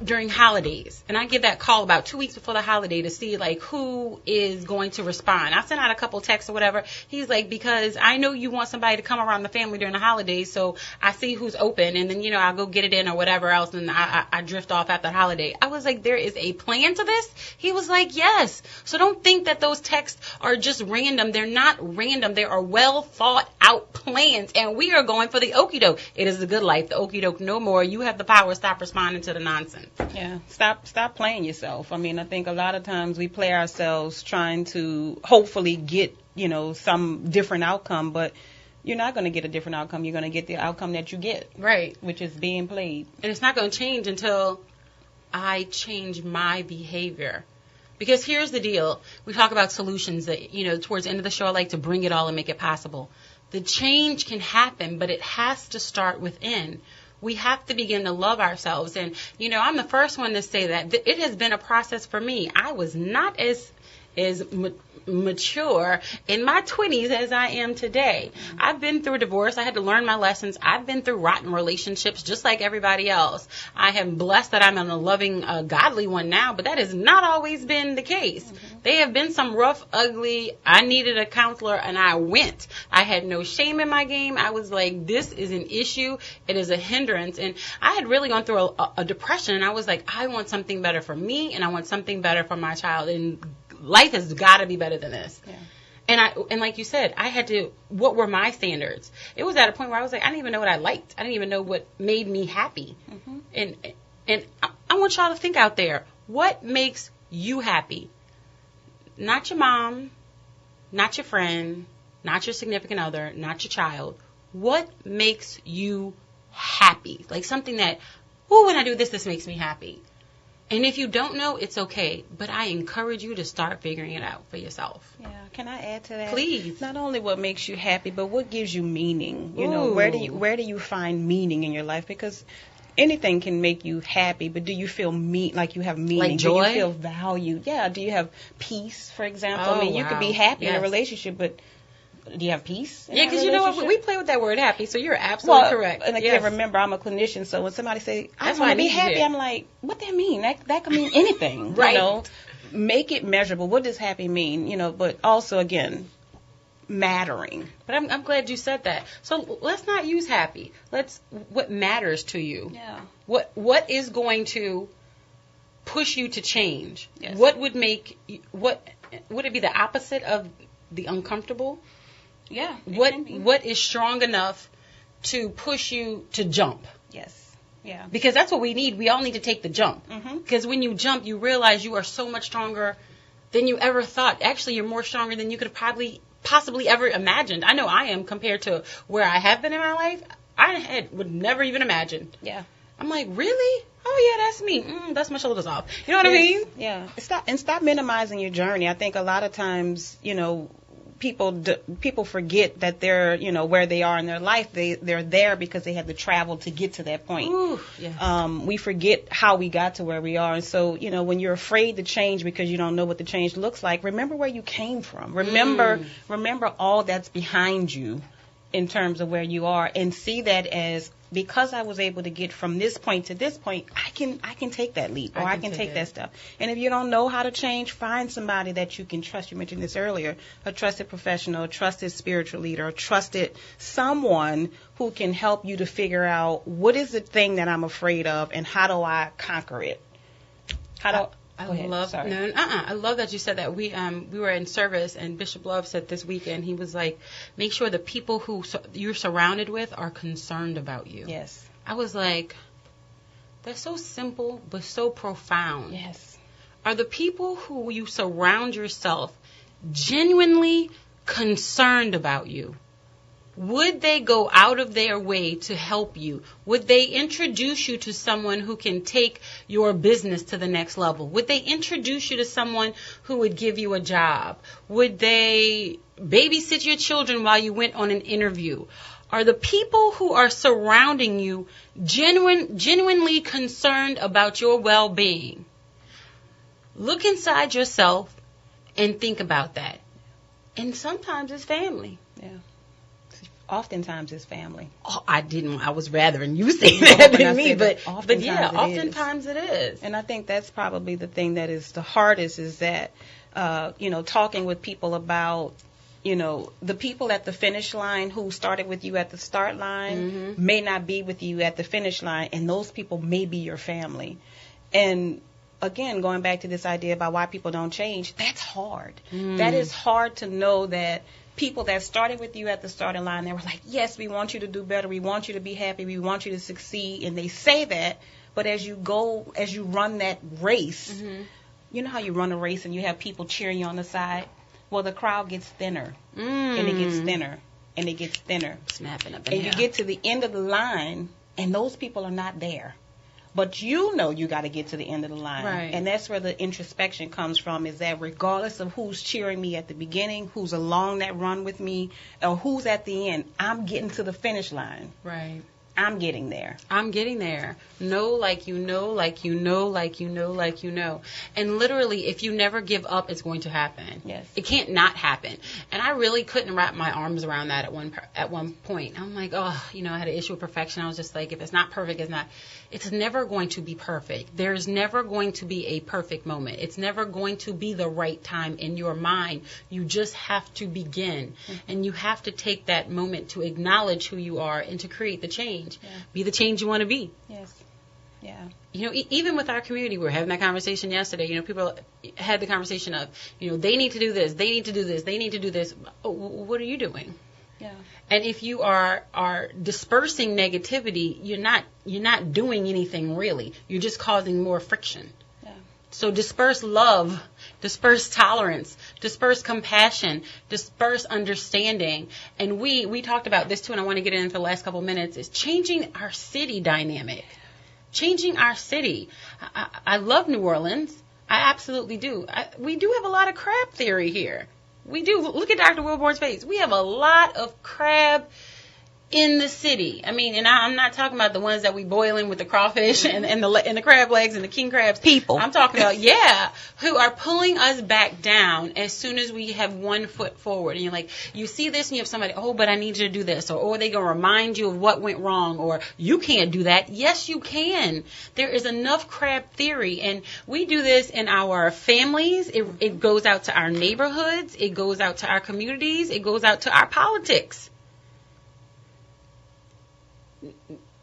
during holidays, and I give that call about 2 weeks before the holiday to see like who is going to respond. I sent out a couple texts or whatever. He's like, because I know you want somebody to come around the family during the holidays, so I see who's open, and then I'll go get it in or whatever else, and I drift off after the holiday. I was like, there is a plan to this? He was like, yes. So don't think that those texts are just random. They're not random. They are well thought out plans, and we are going for the okie doke. It is The Good Life. The okie doke no more. You have the power. Stop responding to the nonsense. Yeah, stop playing yourself. I think a lot of times we play ourselves trying to hopefully get, some different outcome, but you're not going to get a different outcome. You're going to get the outcome that you get. Right. Which is being played. And it's not going to change until I change my behavior. Because here's the deal. We talk about solutions that, towards the end of the show, I like to bring it all and make it possible. The change can happen, but it has to start within. We have to begin to love ourselves. And, I'm the first one to say that it has been a process for me. I was not as mature in my 20s as I am today. Mm-hmm. I've been through a divorce. I had to learn my lessons. I've been through rotten relationships just like everybody else. I am blessed that I'm in a loving, godly one now, but that has not always been the case. Mm-hmm. There have been some rough, ugly, I needed a counselor, and I went. I had no shame in my game. I was like, this is an issue. It is a hindrance. And I had really gone through a depression, and I was like, I want something better for me, and I want something better for my child. And life has got to be better than this. Yeah. And like you said, I had to, what were my standards? It was at a point where I was like, I didn't even know what I liked. I didn't even know what made me happy. Mm-hmm. And I want y'all to think out there, what makes you happy? Not your mom, not your friend, not your significant other, not your child. What makes you happy? Like something that, when I do this, this makes me happy. And if you don't know, it's okay. But I encourage you to start figuring it out for yourself. Yeah. Can I add to that? Please. Not only what makes you happy, but what gives you meaning. Where do you find meaning in your life? Because anything can make you happy, but do you feel like you have meaning? Like joy? Do you feel valued? Yeah. Do you have peace, for example? You could be happy in a relationship, but do you have peace? Yeah, because you know what? We play with that word happy, so you're absolutely correct. And again, remember, I'm a clinician, so when somebody say, I want to be happy, I'm like, what that mean? That could mean anything. Right. Make it measurable. What does happy mean? But also, again, mattering. But I'm glad you said that. So let's not use happy. What matters to you? Yeah. What is going to push you to change? Yes. What would would it be the opposite of the uncomfortable? Yeah. What is strong enough to push you to jump? Yes. Yeah. Because that's what we need. We all need to take the jump. Mm-hmm. Because when you jump, you realize you are so much stronger than you ever thought. Actually, you're more stronger than you could have possibly ever imagined. I know I am compared to where I have been in my life. Would never even imagine. Yeah. I'm like, really? Oh, yeah, that's me. That's my shoulders off. You know what I mean? Yeah. Stop minimizing your journey. I think a lot of times, people forget that they're, where they are in their life. They're there because they had to travel to get to that point. Ooh, yeah. We forget how we got to where we are. And so, when you're afraid to change because you don't know what the change looks like, remember where you came from. Remember all that's behind you in terms of where you are, and see that as, because I was able to get from this point to this point, I can take that leap, or I can take that step. And if you don't know how to change, find somebody that you can trust. You mentioned this earlier, a trusted professional, a trusted spiritual leader, a trusted someone who can help you to figure out what is the thing that I'm afraid of and how do I conquer it. I love that you said that. We were in service, and Bishop Love said this weekend, he was like, make sure the people who you're surrounded with are concerned about you. Yes. I was like, that's so simple but so profound. Yes. Are the people who you surround yourself genuinely concerned about you? would they go out of their way to help you? Would they introduce you to someone who can take your business to the next level? Would they introduce you to someone who would give you a job? Would they babysit your children while you went on an interview? Are the people who are surrounding you genuinely concerned about your well-being? Look inside yourself and think about that. And sometimes it's family. Yeah. Oftentimes it's family. Oh, I was rather than you saying that than me, but yeah, oftentimes it is. And I think that's probably the thing that is the hardest is that, talking with people about, the people at the finish line who started with you at the start line may not be with you at the finish line, and those people may be your family. And again, going back to this idea about why people don't change, that's hard. That is hard to know that people that started with you at the starting line, they were like, yes, we want you to do better, we want you to be happy, we want you to succeed, and they say that, but as you run that race, you know how you run a race and you have people cheering you on the side? Well, the crowd gets thinner, and it gets thinner, and it gets thinner. Snapping up and you get to the end of the line, and those people are not there. But you know you got to get to the end of the line. Right. And that's where the introspection comes from, is that regardless of who's cheering me at the beginning, who's along that run with me, or who's at the end, I'm getting to the finish line. Right. I'm getting there. I'm getting there. Know like you know, like you know, like you know, like you know. And literally, if you never give up, it's going to happen. Yes. It can't not happen. And I really couldn't wrap my arms around that at one point. I'm like, I had an issue with perfection. I was just like, if it's not perfect, it's never going to be perfect. There's never going to be a perfect moment. It's never going to be the right time in your mind. You just have to begin. And you have to take that moment to acknowledge who you are and to create the change. Yeah. Be the change you want to be. Yes. Yeah. Even with our community, we were having that conversation yesterday. People had the conversation of, they need to do this, they need to do this, they need to do this. What are you doing? Yeah. And if you are dispersing negativity, you're not doing anything really. You're just causing more friction. Yeah. So disperse love, disperse tolerance, disperse compassion, disperse understanding. And we talked about this too, and I want to get into the last couple minutes, is changing our city dynamic. Changing our city. I love New Orleans. I absolutely do. We do have a lot of crab theory here. We do. Look at Dr. Wilborn's face. We have a lot of crab in the city. I mean, and I'm not talking about the ones that we boil in with the crawfish and the crab legs and the king crabs. People. I'm talking about, who are pulling us back down as soon as we have one foot forward. And you're like, you see this and you have somebody, but I need you to do this. Or they going to remind you of what went wrong. Or you can't do that. Yes, you can. There is enough crab theory. And we do this in our families. It goes out to our neighborhoods. It goes out to our communities. It goes out to our politics.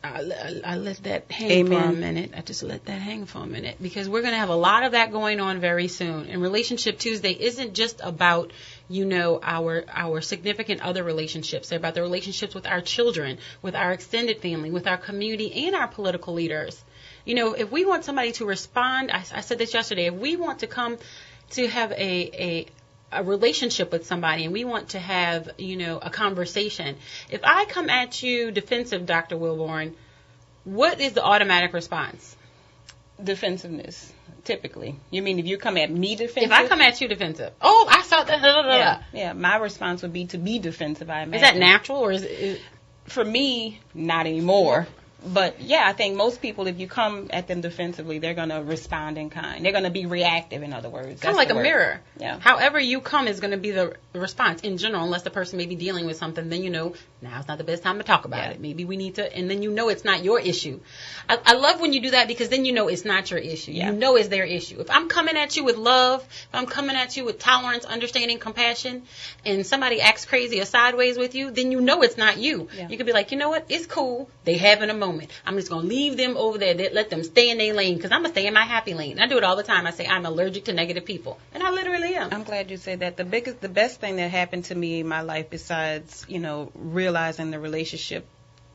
I let that hang for a minute. I just let that hang for a minute because we're going to have a lot of that going on very soon. And Relationship Tuesday isn't just about, our significant other relationships. They're about the relationships with our children, with our extended family, with our community, and our political leaders. If we want somebody to respond, I said this yesterday, if we want to come to have a relationship with somebody and we want to have, a conversation. If I come at you defensive, Dr. Wilborn, what is the automatic response? Defensiveness, typically. You mean if you come at me defensive? If I come at you defensive. Oh, I saw that. Yeah, my response would be to be defensive, I imagine. Is that natural or is it? For me, not anymore. But, I think most people, if you come at them defensively, they're going to respond in kind. They're going to be reactive, in other words. Kind of like a mirror. Yeah. However you come is going to be the response in general, unless the person may be dealing with something. Then now's not the best time to talk about it. Maybe we need to, and then it's not your issue. I love when you do that because then it's not your issue. Yeah. It's their issue. If I'm coming at you with love, if I'm coming at you with tolerance, understanding, compassion, and somebody acts crazy or sideways with you, then it's not you. Yeah. You could be like, it's cool. They having a moment. I'm just going to leave them over there. Let them stay in their lane because I'm going to stay in my happy lane. And I do it all the time. I say I'm allergic to negative people. And I literally am. I'm glad you said that. The best thing that happened to me in my life besides, realizing the relationship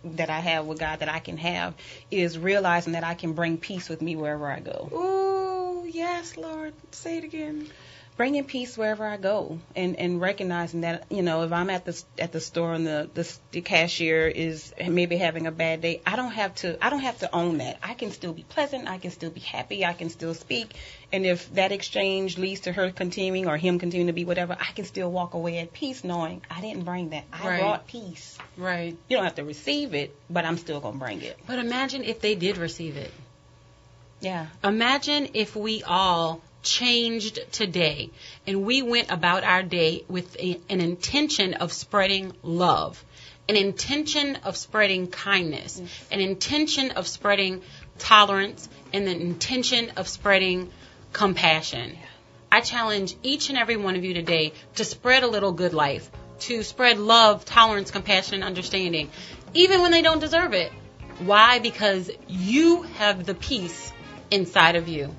that I have with God that I can have is realizing that I can bring peace with me wherever I go. Ooh, yes, Lord. Say it again. bringing peace wherever I go, and recognizing that, if I'm at the store and the cashier is maybe having a bad day, I don't have to own that. I can still be pleasant, I can still be happy, I can still speak, and if that exchange leads to her continuing or him continuing to be whatever, I can still walk away at peace knowing I didn't bring that. I brought peace. Right. You don't have to receive it, but I'm still gonna bring it. But imagine if they did receive it. Yeah. Imagine if we all changed today and we went about our day with an intention of spreading love, an intention of spreading kindness, an intention of spreading tolerance, and an intention of spreading compassion. I challenge each and every one of you today to spread a little good life, to spread love, tolerance, compassion, and understanding, even when they don't deserve it. Why? Because you have the peace inside of you.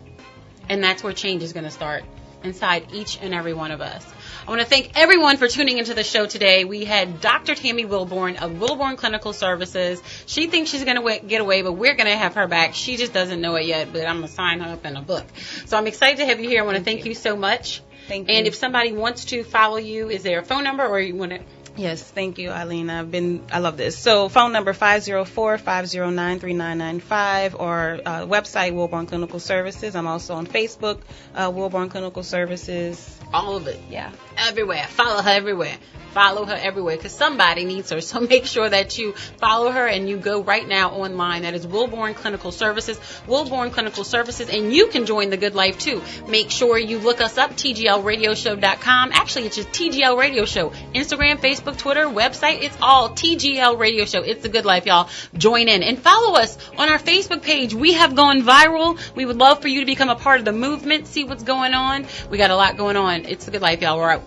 And that's where change is going to start, inside each and every one of us. I want to thank everyone for tuning into the show today. We had Dr. Tammy Wilborn of Wilborn Clinical Services. She thinks she's going to get away, but we're going to have her back. She just doesn't know it yet, but I'm going to sign her up in a book. So I'm excited to have you here. I want to thank you so much. Thank you. And if somebody wants to follow you, is there a phone number or you want to... Yes, thank you, Eileen. I love this. So phone number 504-509-3995 or website Wilborn Clinical Services. I'm also on Facebook, Wilborn Clinical Services. All of it. Yeah. Everywhere. Follow her everywhere. Follow her everywhere because somebody needs her. So make sure that you follow her and you go right now online. That is Wilborn Clinical Services, Wilborn Clinical Services, and you can join the good life too. Make sure you look us up, tglradioshow.com. Actually, it's just TGL Radio Show. Instagram, Facebook, Twitter, website, it's all TGL Radio Show. It's the good life, y'all. Join in and follow us on our Facebook page. We have gone viral. We would love for you to become a part of the movement, see what's going on. We got a lot going on. It's the good life, y'all. We're out.